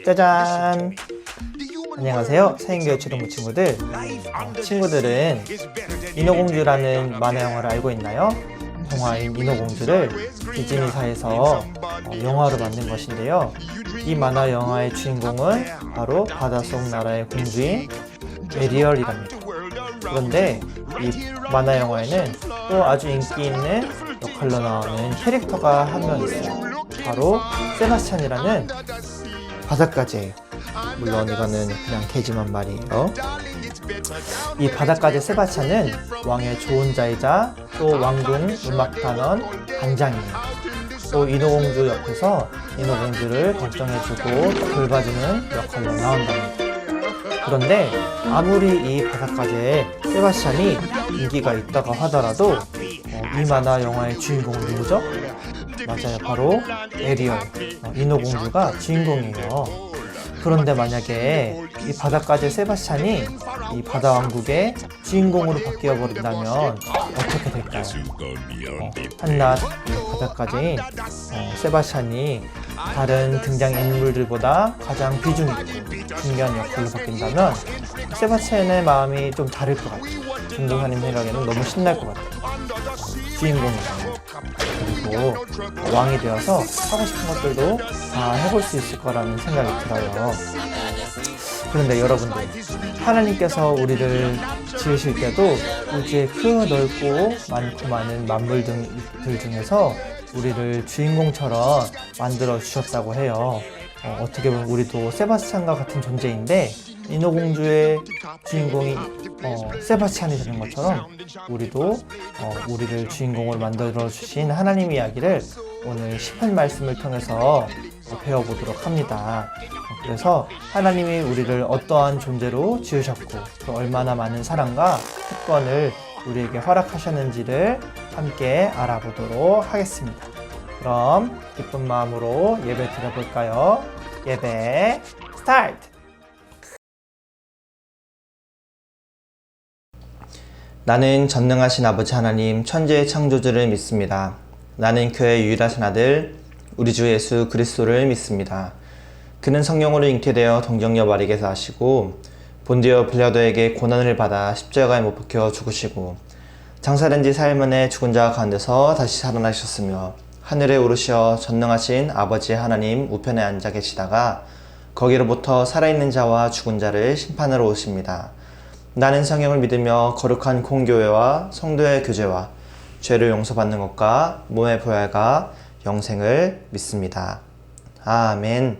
짜잔! 안녕하세요. 서인교회 초등부 친구들. 친구들은 인어공주라는 만화 영화를 알고 있나요? 동화인 인어공주를 디즈니사에서 영화로 만든 것인데요. 이 만화 영화의 주인공은 바로 바닷속 나라의 공주인 에리얼이랍니다. 그런데 이 만화 영화에는 또 아주 인기 있는 역할로 나오는 캐릭터가 한 명 있어요. 바로 세바스찬이라는 바닷가재예요. 물론 이거는 그냥 개지만 말이에요. 이 바닷가재 세바스찬은 왕의 좋은 자이자 또 왕궁 음악단원 단장이에요. 또 인어공주 옆에서 인어공주를 걱정해주고 또 돌봐주는 역할로 나온답니다. 그런데 아무리 이 바닷가재의 세바스찬이 인기가 있다고 하더라도 이 만화 영화의 주인공은 누구죠? 맞아요, 바로 에리얼, 인어공주가 주인공이에요. 그런데 만약에 이 바닷가재 세바스찬이 이 바다왕국의 주인공으로 바뀌어 버린다면 어떻게 될까요? 한낱 바닷가재인 세바스찬이 다른 등장인물들보다 가장 비중 있고 중요한 역할로 바뀐다면 세바스찬의 마음이 좀 다를 것 같아요. 중도사님 생각에는 너무 신날 것 같아요. 주인공이잖아요. 그리고 왕이 되어서 하고 싶은 것들도 다 해볼 수 있을 거라는 생각이 들어요. 그런데 여러분들, 하나님께서 우리를 지으실 때도 우주의 크 넓고 많고 많은 만물들 중에서 우리를 주인공처럼 만들어 주셨다고 해요. 어떻게 보면 우리도 세바스찬과 같은 존재인데 인어공주의 주인공이 세바스찬이 되는 것처럼 우리도 우리를 주인공으로 만들어 주신 하나님 이야기를 오늘 시편 말씀을 통해서 배워보도록 합니다. 그래서 하나님이 우리를 어떠한 존재로 지으셨고 또 얼마나 많은 사랑과 특권을 우리에게 허락하셨는지를 함께 알아보도록 하겠습니다. 그럼 기쁜 마음으로 예배 드려볼까요? 예배 스타트! 나는 전능하신 아버지 하나님 천지의 창조주를 믿습니다. 나는 그의 유일하신 아들 우리 주 예수 그리스도를 믿습니다. 그는 성령으로 잉태되어 동정녀 마리에게서 하시고 본디오 빌라도에게 고난을 받아 십자가에 못 박혀 죽으시고 장사된 지 사흘 만에 죽은 자 가운데서 다시 살아나셨으며 하늘에 오르시어 전능하신 아버지 하나님 우편에 앉아 계시다가 거기로부터 살아있는 자와 죽은 자를 심판하러 오십니다. 나는 성령을 믿으며 거룩한 공교회와 성도의 교제와 죄를 용서받는 것과 몸의 부활과 영생을 믿습니다. 아멘.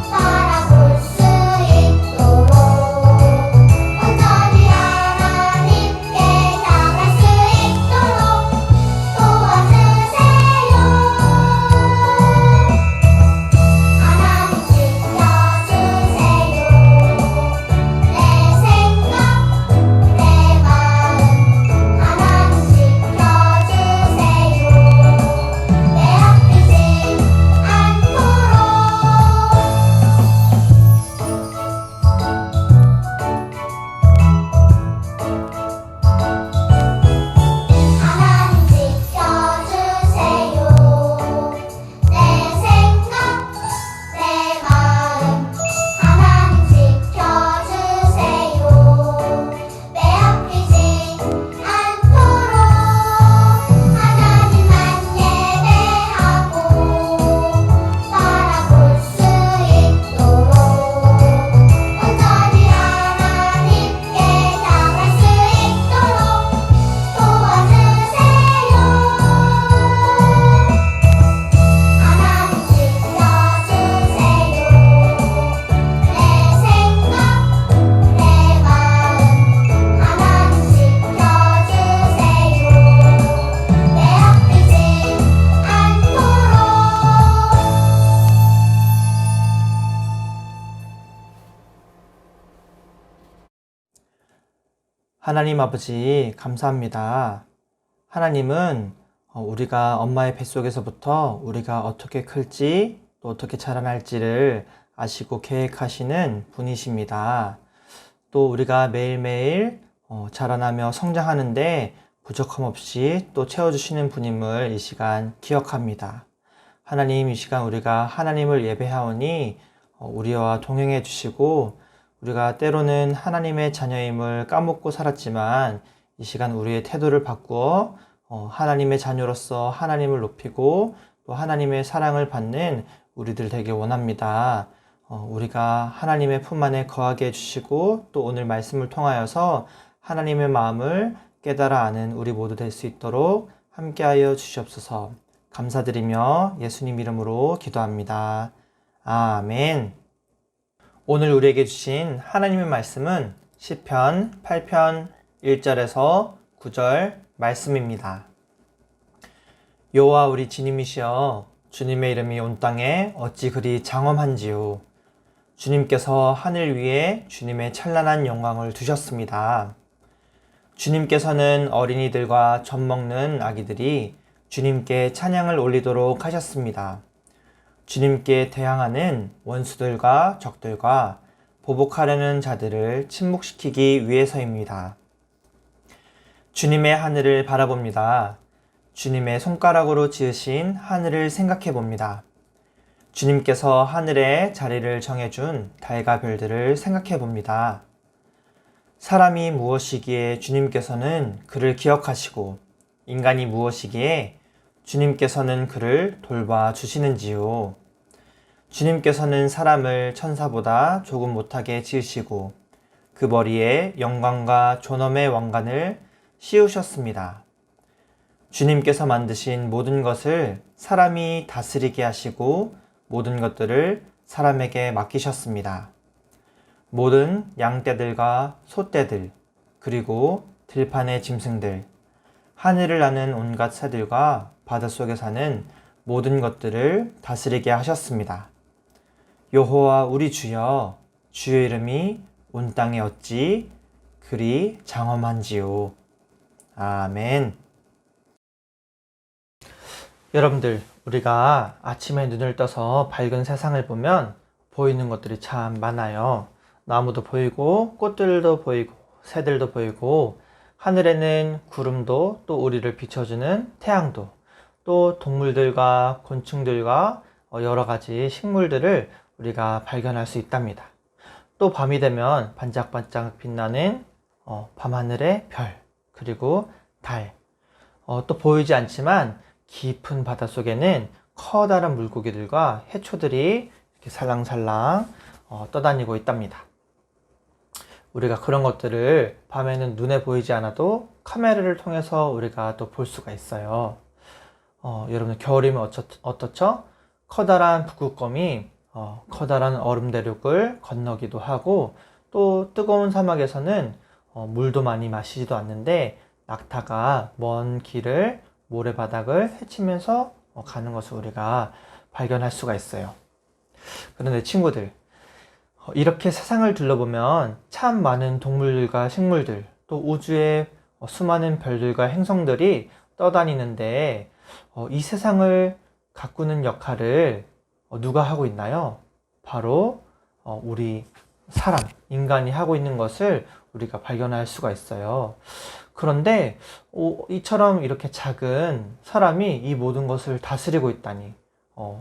바라볼 수 있도록 하나님 아버지 감사합니다. 하나님은 우리가 엄마의 뱃속에서부터 우리가 어떻게 클지 또 어떻게 자라날지를 아시고 계획하시는 분이십니다. 또 우리가 매일매일 자라나며 성장하는데 부족함 없이 또 채워주시는 분임을 이 시간 기억합니다. 하나님, 이 시간 우리가 하나님을 예배하오니 우리와 동행해 주시고 우리가 때로는 하나님의 자녀임을 까먹고 살았지만 이 시간 우리의 태도를 바꾸어 하나님의 자녀로서 하나님을 높이고 또 하나님의 사랑을 받는 우리들 되길 원합니다. 우리가 하나님의 품 안에 거하게 해주시고 또 오늘 말씀을 통하여서 하나님의 마음을 깨달아 아는 우리 모두 될 수 있도록 함께하여 주시옵소서. 감사드리며 예수님 이름으로 기도합니다. 아멘. 오늘 우리에게 주신 하나님의 말씀은 시편 8편 1절에서 9절 말씀입니다. 여호와 우리 주님이시여, 주님의 이름이 온 땅에 어찌 그리 장엄한지요. 주님께서 하늘 위에 주님의 찬란한 영광을 두셨습니다. 주님께서는 어린이들과 젖 먹는 아기들이 주님께 찬양을 올리도록 하셨습니다. 주님께 대항하는 원수들과 적들과 보복하려는 자들을 침묵시키기 위해서입니다. 주님의 하늘을 바라봅니다. 주님의 손가락으로 지으신 하늘을 생각해 봅니다. 주님께서 하늘에 자리를 정해준 달과 별들을 생각해 봅니다. 사람이 무엇이기에 주님께서는 그를 기억하시고 인간이 무엇이기에 주님께서는 그를 돌봐 주시는지요. 주님께서는 사람을 천사보다 조금 못하게 지으시고 그 머리에 영광과 존엄의 왕관을 씌우셨습니다. 주님께서 만드신 모든 것을 사람이 다스리게 하시고 모든 것들을 사람에게 맡기셨습니다. 모든 양떼들과 소떼들, 그리고 들판의 짐승들, 하늘을 나는 온갖 새들과 바닷속에 사는 모든 것들을 다스리게 하셨습니다. 여호와 우리 주여, 주의 이름이 온 땅에 어찌 그리 장엄한지요. 아멘. 여러분들, 우리가 아침에 눈을 떠서 밝은 세상을 보면 보이는 것들이 참 많아요. 나무도 보이고 꽃들도 보이고 새들도 보이고 하늘에는 구름도 또 우리를 비춰주는 태양도 또 동물들과 곤충들과 여러 가지 식물들을 우리가 발견할 수 있답니다. 또 밤이 되면 반짝반짝 빛나는 밤하늘의 별, 그리고 달, 또 보이지 않지만 깊은 바닷속에는 커다란 물고기들과 해초들이 이렇게 살랑살랑 떠다니고 있답니다. 우리가 그런 것들을 밤에는 눈에 보이지 않아도 카메라를 통해서 우리가 또 볼 수가 있어요. 여러분, 겨울이면 어떻죠? 커다란 북극곰이 커다란 얼음 대륙을 건너기도 하고 또 뜨거운 사막에서는 물도 많이 마시지도 않는데 낙타가 먼 길을 모래바닥을 헤치면서 가는 것을 우리가 발견할 수가 있어요. 그런데 친구들, 이렇게 세상을 둘러보면 참 많은 동물들과 식물들, 또 우주의 수많은 별들과 행성들이 떠다니는데 이 세상을 가꾸는 역할을 누가 하고 있나요? 바로 우리 사람, 인간이 하고 있는 것을 우리가 발견할 수가 있어요. 그런데 이처럼 이렇게 작은 사람이 이 모든 것을 다스리고 있다니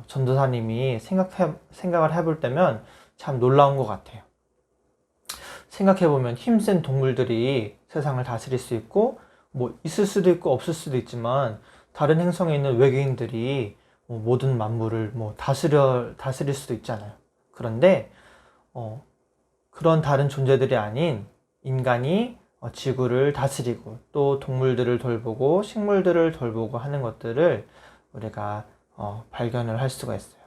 전도사님이 생각을 해볼 때면 참 놀라운 것 같아요. 생각해보면 힘센 동물들이 세상을 다스릴 수 있고 있을 수도 있고 없을 수도 있지만 다른 행성에 있는 외계인들이 모든 만물을 다스릴 수도 있잖아요. 그런데 그런 다른 존재들이 아닌 인간이 지구를 다스리고 또 동물들을 돌보고 식물들을 돌보고 하는 것들을 우리가 발견을 할 수가 있어요.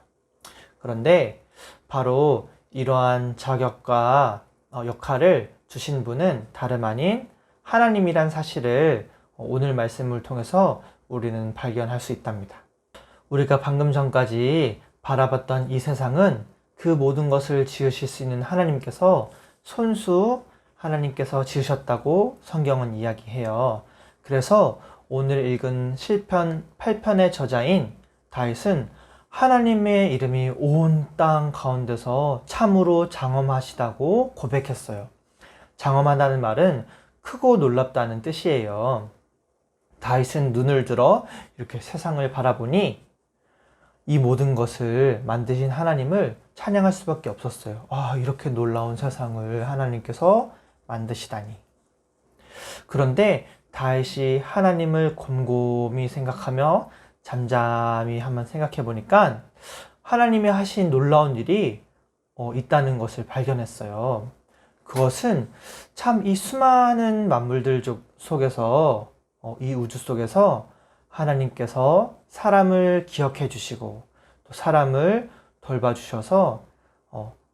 그런데 바로 이러한 자격과 역할을 주신 분은 다름 아닌 하나님이란 사실을 오늘 말씀을 통해서 우리는 발견할 수 있답니다. 우리가 방금 전까지 바라봤던 이 세상은 그 모든 것을 지으실 수 있는 하나님께서 손수 하나님께서 지으셨다고 성경은 이야기해요. 그래서 오늘 읽은 시편 8편의 저자인 다윗은 하나님의 이름이 온 땅 가운데서 참으로 장엄하시다고 고백했어요. 장엄하다는 말은 크고 놀랍다는 뜻이에요. 다윗은 눈을 들어 이렇게 세상을 바라보니 이 모든 것을 만드신 하나님을 찬양할 수밖에 없었어요. 이렇게 놀라운 세상을 하나님께서 만드시다니. 그런데 다윗이 하나님을 곰곰이 생각하며 잠잠히 한번 생각해 보니까 하나님이 하신 놀라운 일이 있다는 것을 발견했어요. 그것은 참 이 수많은 만물들 속에서 이 우주 속에서 하나님께서 사람을 기억해 주시고 또 사람을 돌봐주셔서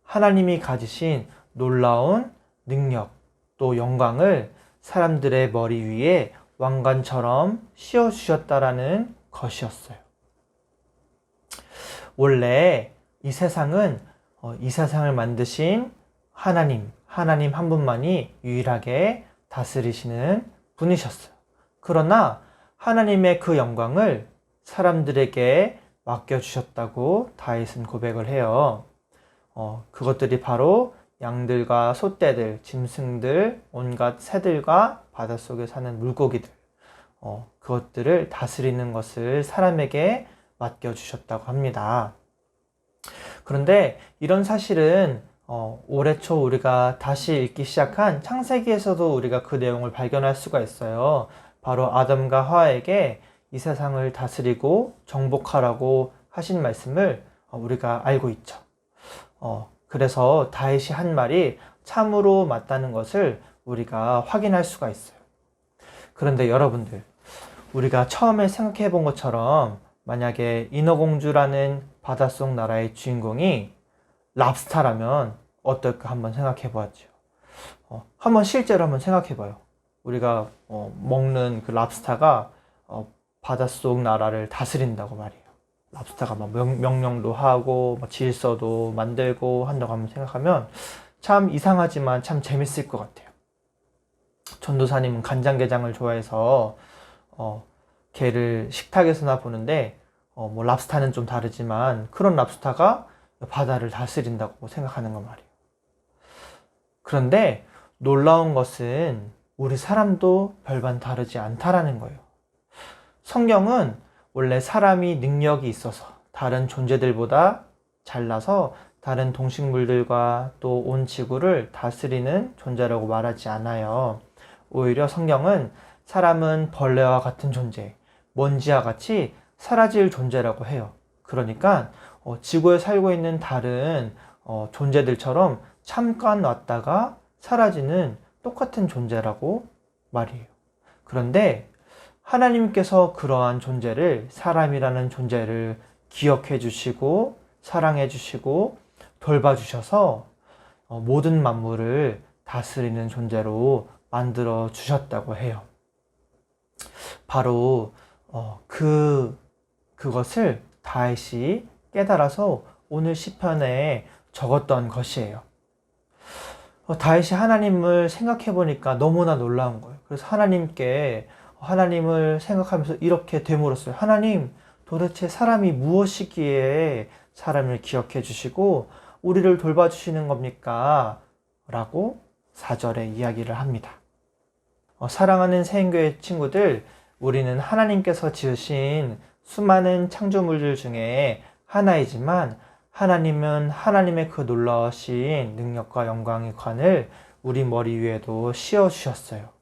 하나님이 가지신 놀라운 능력 또 영광을 사람들의 머리 위에 왕관처럼 씌워주셨다라는 것이었어요. 원래 이 세상은 이 세상을 만드신 하나님 한 분만이 유일하게 다스리시는 분이셨어요. 그러나 하나님의 그 영광을 사람들에게 맡겨주셨다고 다윗은 고백을 해요. 그것들이 바로 양들과 소떼들, 짐승들, 온갖 새들과 바닷속에 사는 물고기들, 그것들을 다스리는 것을 사람에게 맡겨주셨다고 합니다. 그런데 이런 사실은 올해 초 우리가 다시 읽기 시작한 창세기에서도 우리가 그 내용을 발견할 수가 있어요. 바로 아담과 하와에게 이 세상을 다스리고 정복하라고 하신 말씀을 우리가 알고 있죠. 그래서 다윗이 한 말이 참으로 맞다는 것을 우리가 확인할 수가 있어요. 그런데 여러분들, 우리가 처음에 생각해 본 것처럼 만약에 인어공주라는 바닷속 나라의 주인공이 랍스타라면 어떨까 한번 생각해 보았죠. 한번 실제로 한번 생각해 봐요. 우리가 먹는 그 랍스타가 바닷속 나라를 다스린다고 말이에요. 랍스타가 막 명령도 하고 질서도 만들고 한다고 한번 생각하면 참 이상하지만 참 재밌을 것 같아요. 전도사님은 간장게장을 좋아해서 걔를 식탁에서나 보는데 뭐 랍스타는 좀 다르지만 그런 랍스타가 바다를 다스린다고 생각하는 거 말이에요. 그런데 놀라운 것은 우리 사람도 별반 다르지 않다라는 거예요. 성경은 원래 사람이 능력이 있어서 다른 존재들보다 잘나서 다른 동식물들과 또 온 지구를 다스리는 존재라고 말하지 않아요. 오히려 성경은 사람은 벌레와 같은 존재, 먼지와 같이 사라질 존재라고 해요. 그러니까 지구에 살고 있는 다른 존재들처럼 잠깐 왔다가 사라지는 똑같은 존재라고 말이에요. 그런데 하나님께서 그러한 존재를, 사람이라는 존재를 기억해 주시고 사랑해 주시고 돌봐 주셔서 모든 만물을 다스리는 존재로 만들어 주셨다고 해요. 바로 그것을 다윗이 깨달아서 오늘 시편에 적었던 것이에요. 다윗이 하나님을 생각해 보니까 너무나 놀라운 거예요. 그래서 하나님을 생각하면서 이렇게 되물었어요. 하나님, 도대체 사람이 무엇이기에 사람을 기억해 주시고 우리를 돌봐주시는 겁니까? 라고 4절에 이야기를 합니다. 사랑하는 새인교회 친구들, 우리는 하나님께서 지으신 수많은 창조물들 중에 하나이지만 하나님은 하나님의 그 놀라우신 능력과 영광의 관을 우리 머리 위에도 씌워주셨어요.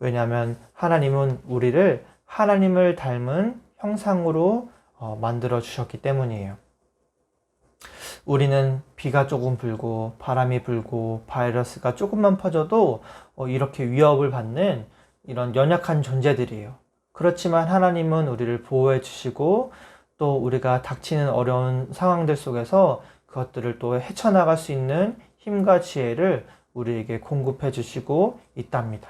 왜냐하면 하나님은 우리를 하나님을 닮은 형상으로 만들어 주셨기 때문이에요. 우리는 비가 조금 불고 바람이 불고 바이러스가 조금만 퍼져도 이렇게 위협을 받는 이런 연약한 존재들이에요. 그렇지만 하나님은 우리를 보호해 주시고 또 우리가 닥치는 어려운 상황들 속에서 그것들을 또 헤쳐나갈 수 있는 힘과 지혜를 우리에게 공급해 주시고 있답니다.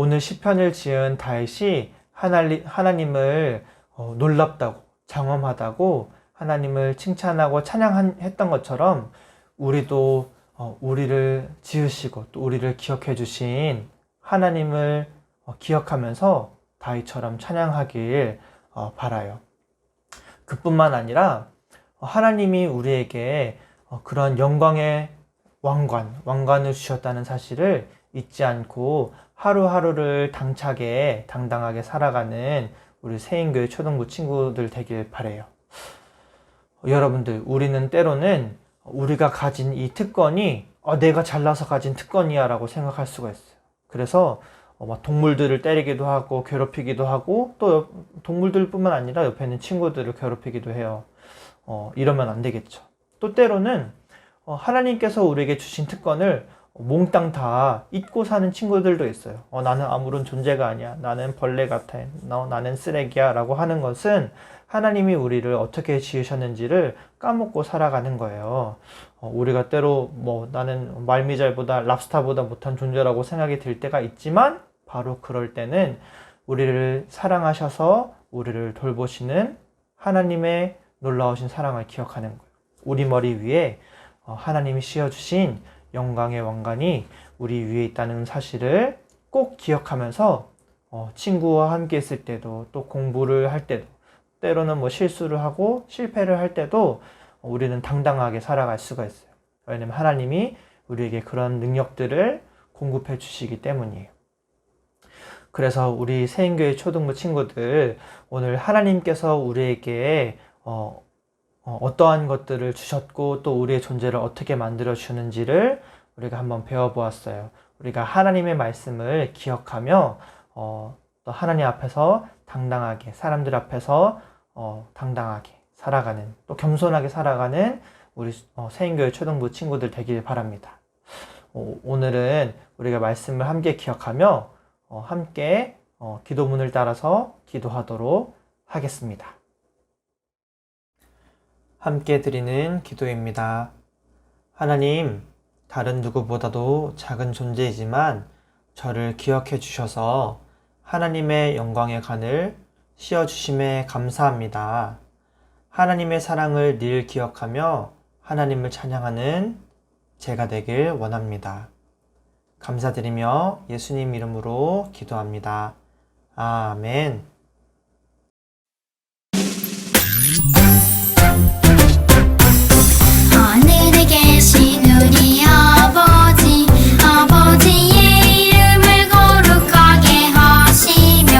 오늘 시편을 지은 다윗이 하나님을 놀랍다고, 장엄하다고 하나님을 칭찬하고 찬양했던 것처럼 우리도 우리를 지으시고 또 우리를 기억해 주신 하나님을 기억하면서 다윗처럼 찬양하길 바라요. 그뿐만 아니라 하나님이 우리에게 그런 영광의 왕관을 주셨다는 사실을 잊지 않고 하루하루를 당차게 당당하게 살아가는 우리 세인교회 초등부 친구들 되길 바라요. 여러분들, 우리는 때로는 우리가 가진 이 특권이 내가 잘나서 가진 특권이야 라고 생각할 수가 있어요. 그래서 동물들을 때리기도 하고 괴롭히기도 하고 또 동물들뿐만 아니라 옆에 있는 친구들을 괴롭히기도 해요. 이러면 안 되겠죠. 또 때로는 하나님께서 우리에게 주신 특권을 몽땅 다 잊고 사는 친구들도 있어요. 나는 아무런 존재가 아니야. 나는 벌레 같아. 나는 쓰레기야 라고 하는 것은 하나님이 우리를 어떻게 지으셨는지를 까먹고 살아가는 거예요. 우리가 때로 나는 말미잘보다 랍스타보다 못한 존재라고 생각이 들 때가 있지만 바로 그럴 때는 우리를 사랑하셔서 우리를 돌보시는 하나님의 놀라우신 사랑을 기억하는 거예요. 우리 머리 위에 하나님이 씌워주신 영광의 왕관이 우리 위에 있다는 사실을 꼭 기억하면서 친구와 함께 있을 때도 또 공부를 할 때도 때로는 실수를 하고 실패를 할 때도 우리는 당당하게 살아갈 수가 있어요. 왜냐하면 하나님이 우리에게 그런 능력들을 공급해 주시기 때문이에요. 그래서 우리 세인교회 초등부 친구들, 오늘 하나님께서 우리에게 어떠한 것들을 주셨고 또 우리의 존재를 어떻게 만들어 주는지를 우리가 한번 배워보았어요. 우리가 하나님의 말씀을 기억하며 또 하나님 앞에서 당당하게, 사람들 앞에서 당당하게 살아가는, 또 겸손하게 살아가는 우리 세인교회 초등부 친구들 되길 바랍니다. 오늘은 우리가 말씀을 함께 기억하며 함께 기도문을 따라서 기도하도록 하겠습니다. 함께 드리는 기도입니다. 하나님, 다른 누구보다도 작은 존재이지만 저를 기억해 주셔서 하나님의 영광의 관을 씌워주심에 감사합니다. 하나님의 사랑을 늘 기억하며 하나님을 찬양하는 제가 되길 원합니다. 감사드리며 예수님 이름으로 기도합니다. 아멘. 하늘에 계신 우리 아버지, 아버지의 이름을 거룩하게 하시며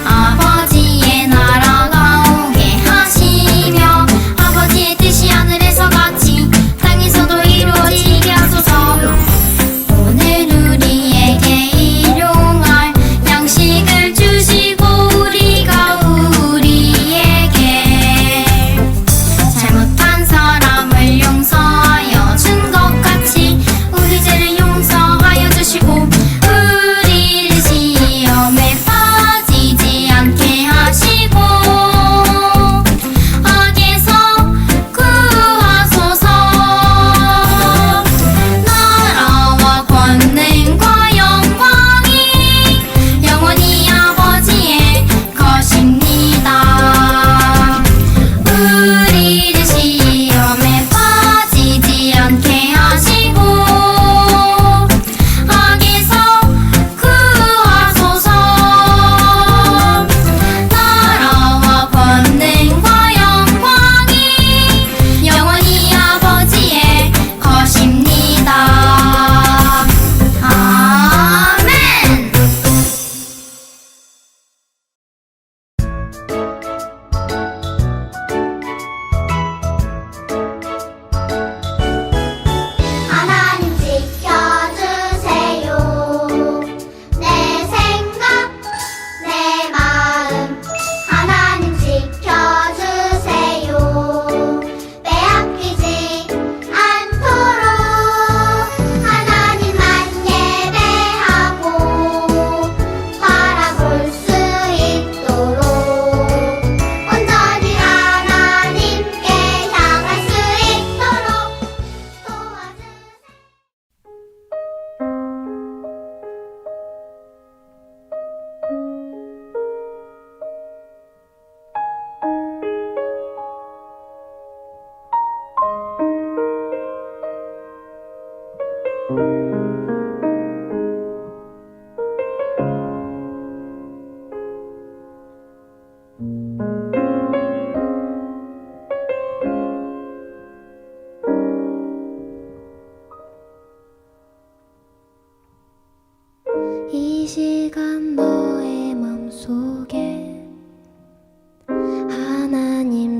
아버지의 나라가 오게 하시며 아버지의 뜻이 하늘에서 같이 땅에서도 이루어지게 하소서. 오늘 우리에게 일용할 양식을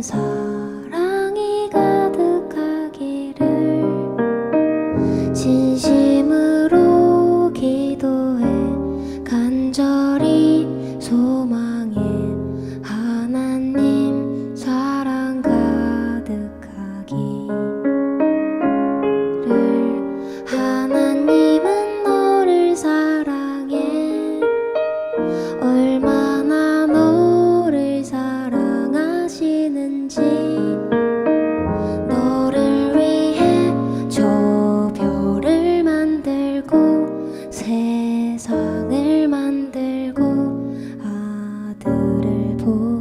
사랑이 가득하기를 진심으로 기도해 간절히 소망해 하나님 사랑 가득하기를. 하나님은 너를 사랑해. 얼마나 너를 사랑하시는지 너를 위해 저 별을 만들고 세상을 만들고 아들을 보내